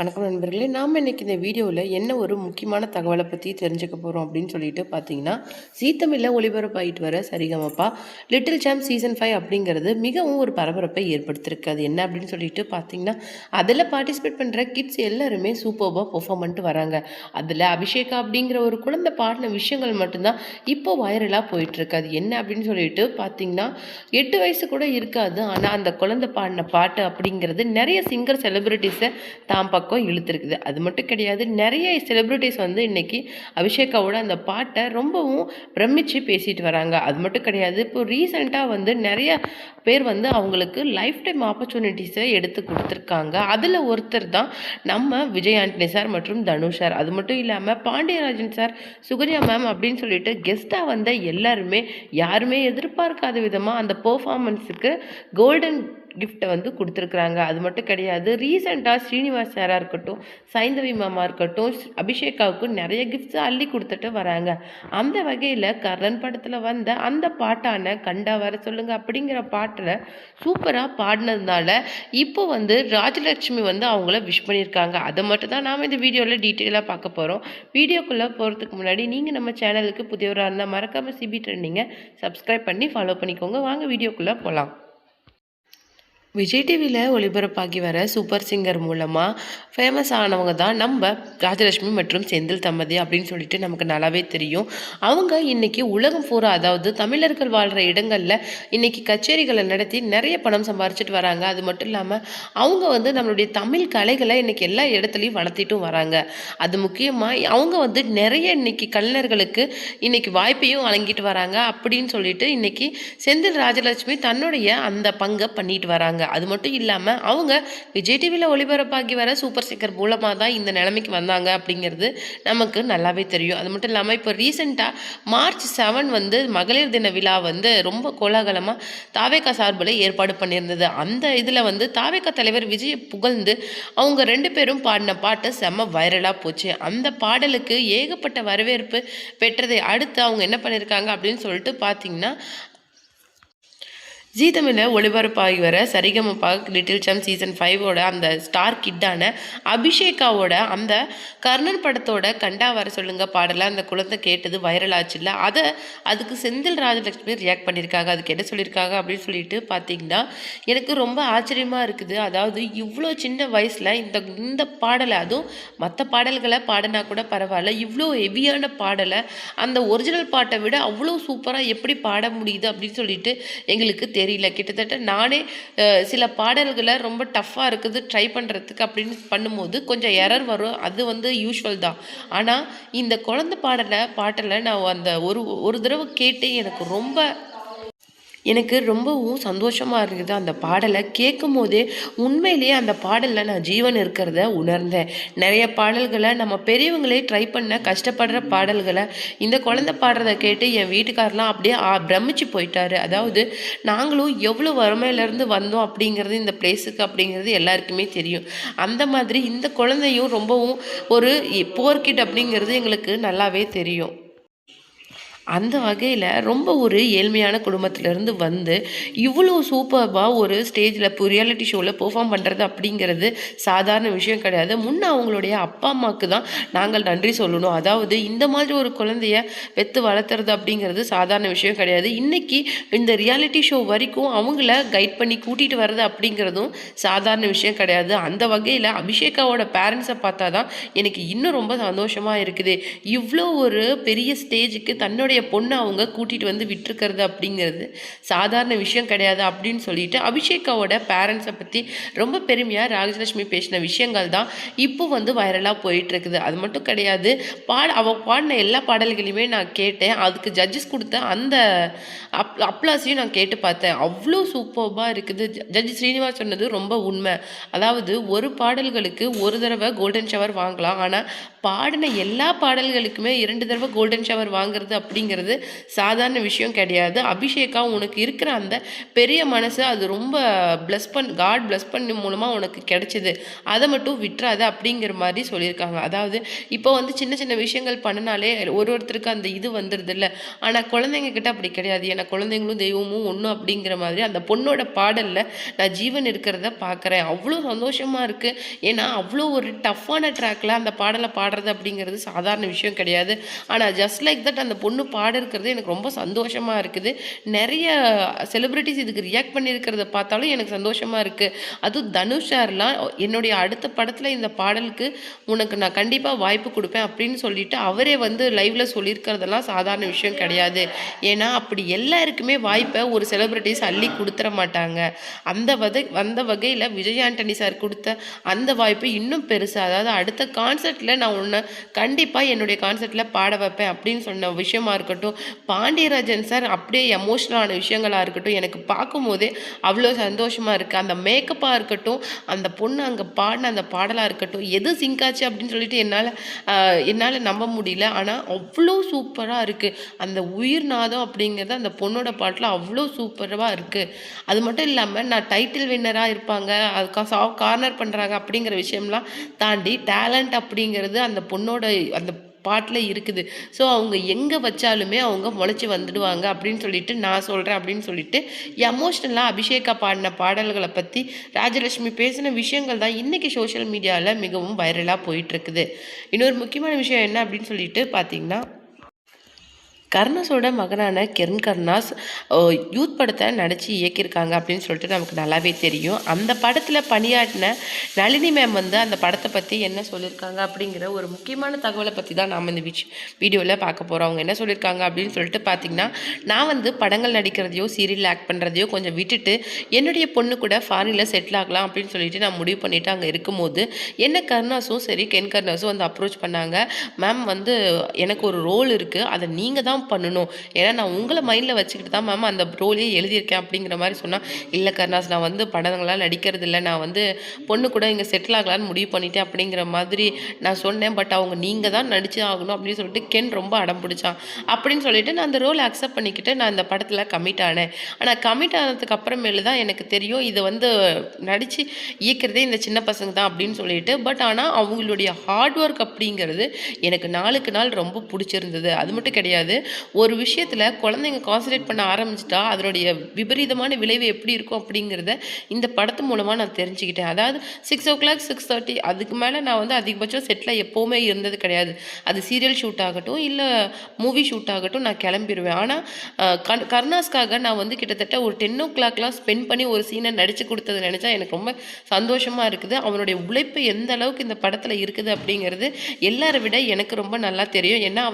வணக்கம் நண்பர்களே. நாம் இன்னைக்கு இந்த வீடியோவில் என்ன ஒரு முக்கியமான தகவலை பற்றி தெரிஞ்சுக்க போகிறோம் அப்படின்னு சொல்லிட்டு பார்த்தீங்கன்னா, ஜீ தமிழில் ஒளிபரப்பாயிட்டு வர சரிகமப்பா லிட்டில் சாம்ப் சீசன் 5 அப்படிங்கிறது மிகவும் ஒரு பரபரப்பை ஏற்படுத்தியிருக்கு. அது என்ன அப்படின்னு சொல்லிட்டு பார்த்தீங்கன்னா, அதில் பார்ட்டிசிபேட் பண்ணுற கிட்ஸ் எல்லாருமே சூப்பர்பாக பெர்ஃபார்ம் பண்ணிட்டு வராங்க. அதில் அபிஷேகா அப்படிங்கிற ஒரு குழந்தை பாடின விஷயங்கள் மட்டும்தான் இப்போ வைரலாக போயிட்டுருக்கு. அது என்ன அப்படின்னு சொல்லிட்டு பார்த்தீங்கன்னா, 8 வயசு கூட இருக்காது. ஆனால் அந்த குழந்தை பாடின பாட்டு அப்படிங்கிறது நிறைய சிங்கர் செலிபிரிட்டிஸை தான் பக்கம் இழுத்துருக்குது. அது மட்டும் கிடையாது, நிறைய செலிபிரிட்டிஸ் வந்து இன்னைக்கு அபிஷேகாவோட அந்த பாட்டை ரொம்பவும் பிரமிச்சு பேசிட்டு வராங்க. அது மட்டும் கிடையாது, இப்போ ரீசெண்டாக வந்து நிறைய பேர் வந்து அவங்களுக்கு லைஃப் டைம் ஆப்பர்ச்சுனிட்டிஸை எடுத்து கொடுத்துருக்காங்க. அதில் ஒருத்தர் தான் நம்ம விஜய் ஆண்டனி சார் மற்றும் தனுஷ் சார். அது மட்டும் இல்லாமல் பாண்டியராஜன் சார், சுகன்யா மேம் அப்படின்னு சொல்லிட்டு கெஸ்ட்டாக வந்த எல்லாருமே யாருமே எதிர்பார்க்காத விதமாக அந்த பெர்ஃபார்மன்ஸுக்கு கோல்டன் கிஃப்ட்டை வந்து கொடுத்துருக்குறாங்க. அது மட்டும் கிடையாது, ரீசெண்டாக ஸ்ரீனிவாஸ் சாராக இருக்கட்டும், சைந்தவி மாமா இருக்கட்டும், அபிஷேகாவுக்கும் நிறைய கிஃப்ட்ஸை அள்ளி கொடுத்துட்டு வராங்க. அந்த வகையில் கர்ணன் படத்தில் வந்த அந்த பாட்டான கண்டா வர சொல்லுங்க அப்படிங்கிற பாட்டில் சூப்பராக பாடினதுனால இப்போ வந்து ராஜலட்சுமி வந்து அவங்கள விஷ் பண்ணியிருக்காங்க. அதை மட்டும் தான் நாம் இந்த வீடியோவில் டீட்டெயிலாக பார்க்க போகிறோம். வீடியோக்குள்ளே போகிறதுக்கு முன்னாடி நீங்கள் நம்ம சேனலுக்கு புதியவராக இருந்தால் மறக்காமல் சிபி ட்ரெண்டிங்கை சப்ஸ்கிரைப் பண்ணி ஃபாலோ பண்ணிக்கோங்க. வாங்க வீடியோக்குள்ளே போகலாம். விஜய் டிவியில் ஒளிபரப்பாகி வர சூப்பர் சிங்கர் மூலமாக ஃபேமஸ் ஆனவங்க தான் நம்ம ராஜலட்சுமி மற்றும் செந்தில் தம்பதி அப்படின்னு சொல்லிட்டு நமக்கு நல்லாவே தெரியும். அவங்க இன்றைக்கி உலகம் பூரா, அதாவது தமிழர்கள் வாழ்கிற இடங்களில் இன்றைக்கி கச்சேரிகளை நடத்தி நிறைய பணம் சம்பாரிச்சிட்டு வராங்க. அது மட்டும் இல்லாமல் அவங்க வந்து நம்மளுடைய தமிழ் கலைகளை இன்றைக்கி எல்லா இடத்துலையும் வளர்த்திட்டும் வராங்க. அது முக்கியமாக அவங்க வந்து நிறைய இன்றைக்கி கலைஞர்களுக்கு இன்றைக்கி வாய்ப்பையும் வழங்கிட்டு வராங்க அப்படின்னு சொல்லிட்டு இன்றைக்கி செந்தில் ராஜலட்சுமி தன்னுடைய அந்த பங்கை பண்ணிட்டு வராங்க. அது மட்டும் இல்லாமல் அவங்க விஜய் டிவியில் ஒளிபரப்பாகி வர சூப்பர் சிங்கர் மூலமாக தான் இந்த நிலைமைக்கு வந்தாங்க அப்படிங்கிறது நமக்கு நல்லாவே தெரியும். அது மட்டும் இல்லாமல் இப்போ ரீசெண்டாக மார்ச் 7 வந்து மகளிர் தின விழா வந்து ரொம்ப கோலாகலமாக தாவேகா சார்பில் ஏற்பாடு பண்ணியிருந்தது. அந்த இதில் வந்து தாவேகா தலைவர் விஜய் புகழ்ந்து அவங்க 2 பேரும் பாடின பாட்டு செம்ம வைரலாக போச்சு. அந்த பாடலுக்கு ஏகப்பட்ட வரவேற்பு பெற்றதை அடுத்து அவங்க என்ன பண்ணியிருக்காங்க அப்படின்னு சொல்லிட்டு பார்த்தீங்கன்னா, ஜீ தமிழில் ஒளிபரப்பாகி வர சரிகமப்பா லிட்டில் சாம்ப் சீசன் 5ஓட அந்த ஸ்டார் கிட்டான அபிஷேகாவோட அந்த கர்ணன் படத்தோட கண்டா வர சொல்லுங்க பாடலை அந்த குழந்தை கேட்டது வைரல் ஆச்சு இல்லை, அதுக்கு செந்தில் ராஜலட்சுமி ரியாக்ட் பண்ணியிருக்காங்க. அதுக்கு என்ன சொல்லியிருக்காங்க அப்படின்னு சொல்லிட்டு பார்த்தீங்கன்னா, எனக்கு ரொம்ப ஆச்சரியமாக இருக்குது. அதாவது இவ்வளோ சின்ன வயசில் இந்த பாடலை, அதுவும் மற்ற பாடல்களை பாடினா கூட பரவாயில்ல, இவ்வளோ ஹெவியான பாடலை அந்த ஒரிஜினல் பாட்டை விட அவ்வளோ சூப்பராக எப்படி பாட முடியுது அப்படின்னு சொல்லிட்டு எங்களுக்கு தெரியல. கிட்டத்தட்ட நானே சில பாடல்களை ரொம்ப டஃப்பாக இருக்குது ட்ரை பண்ணுறதுக்கு அப்படின்னு பண்ணும்போது கொஞ்சம் எரர் வரும். அது வந்து யூஸ்வல் தான். ஆனால் இந்த குழந்தை பாட்டில் நான் அந்த ஒரு தடவை கேட்டு எனக்கு ரொம்பவும் சந்தோஷமாக இருக்குது. அந்த பாடலை கேட்கும் போதே உண்மையிலேயே அந்த பாடலில் நான் ஜீவன் இருக்கிறத உணர்ந்தேன். நிறைய பாடல்களை நம்ம பெரியவங்களே ட்ரை பண்ண கஷ்டப்படுற பாடல்களை இந்த குழந்தை பாடுறதை கேட்டு என் வீட்டுக்காரெலாம் அப்படியே பிரமிச்சு போயிட்டாரு. அதாவது நாங்களும் எவ்வளோ வறுமையிலேருந்து வந்தோம் அப்படிங்கிறது இந்த பிளேஸுக்கு அப்படிங்கிறது எல்லாருக்குமே தெரியும். அந்த மாதிரி இந்த குழந்தையும் ரொம்பவும் ஒரு போர்கிட் அப்படிங்கிறது எங்களுக்கு நல்லாவே தெரியும். அந்த வகையில் ரொம்ப ஒரு ஏழ்மையான குடும்பத்திலேருந்து வந்து இவ்வளோ சூப்பர்பாக ஒரு ஸ்டேஜில் இப்போ ரியாலிட்டி ஷோவில் பெர்ஃபார்ம் பண்ணுறது அப்படிங்கிறது சாதாரண விஷயம் கிடையாது. முன்னே அவங்களுடைய அப்பா அம்மாவுக்கு தான் நாங்கள் நன்றி சொல்லணும். அதாவது இந்த மாதிரி ஒரு குழந்தைய பெற்று வளர்த்துறது அப்படிங்கிறது சாதாரண விஷயம் கிடையாது. இன்றைக்கி இந்த ரியாலிட்டி ஷோ வரைக்கும் அவங்கள கைட் பண்ணி கூட்டிகிட்டு வர்றது அப்படிங்கிறதும் சாதாரண விஷயம் கிடையாது. அந்த வகையில் அபிஷேகாவோட பேரண்ட்ஸை பார்த்தா தான் எனக்கு இன்னும் ரொம்ப சந்தோஷமாக இருக்குது. இவ்வளோ ஒரு பெரிய ஸ்டேஜுக்கு தன்னுடைய பொண்ணை அவங்க கூட்டிகிட்டு வந்து விட்டுருக்கிறது அப்படிங்கிறது சாதாரண விஷயம் கிடையாது அப்படின்னு சொல்லிட்டு அபிஷேகாவோட பேரண்ட்ஸை பற்றி ரொம்ப பெருமையாக ராஜலட்சுமி பேசின விஷயங்கள் தான் இப்போ வந்து வைரலாக போயிட்டு இருக்குது. அது மட்டும் கிடையாது, அவள் பாடின எல்லா பாடல்களையுமே நான் கேட்டேன். அதுக்கு ஜட்ஜஸ் கொடுத்த அந்த அப்ளாஸையும் நான் கேட்டு பார்த்தேன். அவ்வளோ சூப்பர்பாக இருக்குது. ஜட்ஜ் ஸ்ரீனிவாஸ் சொன்னது ரொம்ப உண்மை. அதாவது ஒரு பாடல்களுக்கு ஒரு தடவை கோல்டன் ஷவர் வாங்கலாம், ஆனால் பாடின எல்லா பாடல்களுக்குமே 2 தடவை கோல்டன் ஷவர் வாங்குறது அப்படி அப்படிங்கிறது சாதாரண விஷயம் கிடையாது. அபிஷேகா உனக்கு இருக்கிற அந்த பெரிய மனசு அது ரொம்ப காட் பிளஸ் பண்ணி மூலமாக உனக்கு கிடைச்சிது, அதை மட்டும் விட்டுறாத அப்படிங்கிற மாதிரி சொல்லியிருக்காங்க. அதாவது இப்போ வந்து சின்ன சின்ன விஷயங்கள் பண்ணினாலே ஒருத்தருக்கு அந்த இது வந்துடுது இல்லை. ஆனால் குழந்தைங்க கிட்ட அப்படி கிடையாது. ஏன்னா குழந்தைங்களும் தெய்வமும் ஒன்று அப்படிங்கிற மாதிரி அந்த பொண்ணோட பாடலில் நான் ஜீவன் இருக்கிறத பார்க்குறேன். அவ்வளோ சந்தோஷமாக இருக்குது. ஏன்னா அவ்வளோ ஒரு டஃப்பான ட்ராக்கில் அந்த பாடலை பாடுறது அப்படிங்கிறது சாதாரண விஷயம் கிடையாது. ஆனால் ஜஸ்ட் லைக் தட் அந்த பொண்ணு பாட இருக்கிறது எனக்கு ரொம்ப சந்தோஷமாக இருக்குது. நிறைய செலிப்ரிட்டிஸ் இதுக்கு ரியாக்ட் பண்ணியிருக்கிறத பார்த்தாலும் எனக்கு சந்தோஷமாக இருக்குது. அதுவும் தனுஷ் சார்லாம் என்னுடைய அடுத்த படத்தில் இந்த பாடலுக்கு உனக்கு நான் கண்டிப்பாக வாய்ப்பு கொடுப்பேன் அப்படின்னு சொல்லிட்டு அவரே வந்து லைவ்ல சொல்லியிருக்கிறதெல்லாம் சாதாரண விஷயம் கிடையாது. ஏன்னா அப்படி எல்லாருக்குமே வாய்ப்பை ஒரு செலிப்ரிட்டிஸ் அள்ளி கொடுத்துட மாட்டாங்க. அந்த வகையில் விஜய் ஆண்டனி சார் கொடுத்த அந்த வாய்ப்பு இன்னும் பெருசு. அதாவது அடுத்த கான்சர்ட்டில் நான் உன்னை கண்டிப்பாக என்னுடைய கான்சர்ட்டில் பாட வைப்பேன் அப்படின்னு சொன்ன விஷயமா இருக்கட்டும், பாண்டியராஜன் சார் அப்படியே எமோஷ்னலான விஷயங்களாக இருக்கட்டும், எனக்கு பார்க்கும்போதே அவ்வளோ சந்தோஷமாக இருக்குது. அந்த மேக்கப்பாக இருக்கட்டும், அந்த பொண்ணு அங்கே பாடின அந்த பாடலாக இருக்கட்டும், எது சிங்காச்சு அப்படின்னு சொல்லிட்டு என்னால் நம்ப முடியல. ஆனால் அவ்வளோ சூப்பராக இருக்குது. அந்த உயிர் நாதம் அப்படிங்கிறது அந்த பொண்ணோட பாட்டில் அவ்வளோ சூப்பராக இருக்குது. அது மட்டும் இல்லாமல் நான் டைட்டில் வின்னராக இருப்பாங்க, அதுக்காக கார்னர் பண்ணுறாங்க அப்படிங்கிற விஷயம்லாம் தாண்டி டேலண்ட் அப்படிங்கிறது அந்த பொண்ணோட அந்த பாட்டில் இருக்குது. ஸோ அவங்க எங்கே வச்சாலுமே அவங்க முளைச்சி வந்துடுவாங்க அப்படின்னு சொல்லிட்டு நான் சொல்கிறேன் அப்படின்னு சொல்லிட்டு எமோஷ்னலாக அபிஷேகா பாடின பாடல்களை பற்றி ராஜலட்சுமி பேசின விஷயங்கள் தான் இன்றைக்கி சோஷியல் மீடியாவில் மிகவும் வைரலாக போயிட்டுருக்குது. இன்னொரு முக்கியமான விஷயம் என்ன அப்படின்னு சொல்லிட்டு பார்த்தீங்கன்னா, கருணாஸோட மகனான கிரண் கருணாஸ் யூத் படத்தை நடித்து இயக்கியிருக்காங்க அப்படின்னு சொல்லிட்டு நமக்கு நல்லாவே தெரியும். அந்த படத்தில் பணியாற்றின நளினி மேம் வந்து அந்த படத்தை பற்றி என்ன சொல்லியிருக்காங்க அப்படிங்கிற ஒரு முக்கியமான தகவலை பற்றி தான் நாம் இந்த வீடியோவில் பார்க்க போகிறோம். அவங்க என்ன சொல்லியிருக்காங்க அப்படின்னு சொல்லிட்டு பார்த்திங்கன்னா, நான் வந்து படங்கள் நடிக்கிறதையோ சீரியல் ஆக்ட் பண்ணுறதையோ கொஞ்சம் விட்டுட்டு என்னுடைய பொண்ணு கூட ஃபாரினில் செட்டில் ஆகலாம் அப்படின்னு சொல்லிட்டு நான் முடிவு பண்ணிவிட்டு அங்கே இருக்கும்போது என்ன கருணாஸும் சரி கென் கருணாஸும் வந்து அப்ரோச் பண்ணாங்க. மேம் வந்து எனக்கு ஒரு ரோல் இருக்குது, அதை நீங்கள் தான் பண்ணணும், ஏன்னா நான் உங்களை மைண்டில் வச்சுக்கிட்டு தான் மேம் அந்த ரோலையே எழுதியிருக்கேன் அப்படிங்கிற மாதிரி சொன்னால், இல்லை கருணாஸ் நான் வந்து படங்கள்லாம் நடிக்கிறது இல்லை, நான் வந்து பொண்ணு கூட இங்கே செட்டில் ஆகலான்னு முடிவு பண்ணிட்டேன் அப்படிங்கிற மாதிரி நான் சொன்னேன். பட் அவங்க நீங்கள் தான் நடிச்சு ஆகணும் அப்படின்னு சொல்லிட்டு கென் ரொம்ப அடம் பிடிச்சான். அப்படின்னு சொல்லிட்டு நான் அந்த ரோலை அக்செப்ட் பண்ணிக்கிட்டு நான் அந்த படத்தில் கமிட் ஆனேன். ஆனால் கமிட் ஆனதுக்கு அப்புறமேலு தான் எனக்கு தெரியும் இது வந்து நடித்து இயக்கிறதே இந்த சின்ன பசங்க தான் அப்படின்னு சொல்லிட்டு. பட் ஆனால் அவங்களுடைய ஹார்ட் ஒர்க் அப்படிங்கிறது எனக்கு நாளுக்கு நாள் ரொம்ப பிடிச்சிருந்தது. அது மட்டும் கிடையாது, ஒரு விஷயத்தில் குழந்தைங்க கான்சன்ட்ரேட் பண்ண ஆரம்பிச்சிட்டா அதனுடைய விபரீதமான விளைவு எப்படி இருக்கும் அப்படிங்கிறத இந்த படத்து மூலமாக நான் தெரிஞ்சுக்கிட்டேன். அதாவது 6:00 6:30 அதுக்கு மேலே நான் வந்து அதிகபட்சம் செட்டில் எப்போவுமே இருந்தது கிடையாது. அது சீரியல் ஷூட் ஆகட்டும் இல்லை மூவி ஷூட் ஆகட்டும் நான் கிளம்பிடுவேன். ஆனால் கருணாஸ்க்காக நான் வந்து கிட்டத்தட்ட ஒரு 10:00 ஸ்பெண்ட் பண்ணி ஒரு சீனை நடித்து கொடுத்தது நினச்சா எனக்கு ரொம்ப சந்தோஷமாக இருக்குது. அவனுடைய உழைப்பு எந்த அளவுக்கு இந்த படத்தில் இருக்குது அப்படிங்கிறது எல்லாரை விட எனக்கு ரொம்ப நல்லா தெரியும். ஏன்னா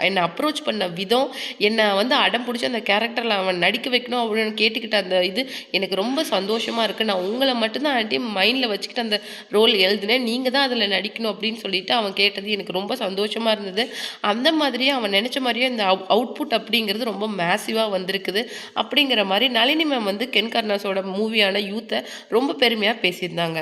என்னை அப்ரோச் பண்ண விதம், என்னை வந்து அடம் பிடிச்சி அந்த கேரக்டரில் அவன் நடிக்க வைக்கணும் அப்படின்னு கேட்டுக்கிட்ட அந்த இது எனக்கு ரொம்ப சந்தோஷமாக இருக்குது. நான் உங்களை மட்டும்தான் ஆண்டி மைண்டில் வச்சுக்கிட்டு அந்த ரோல் எழுதினேன், நீங்கள் தான் அதில் நடிக்கணும் அப்படின்னு சொல்லிட்டு அவன் கேட்டது எனக்கு ரொம்ப சந்தோஷமாக இருந்தது. அந்த மாதிரியே அவன் நினச்ச மாதிரியே இந்த அவுட்புட் அப்படிங்கிறது ரொம்ப மேசிவாக வந்திருக்குது அப்படிங்கிற மாதிரி நளினி மேம் வந்து கென் கருணாஸோட மூவியான யூத்தை ரொம்ப பெருமையாக பேசியிருந்தாங்க.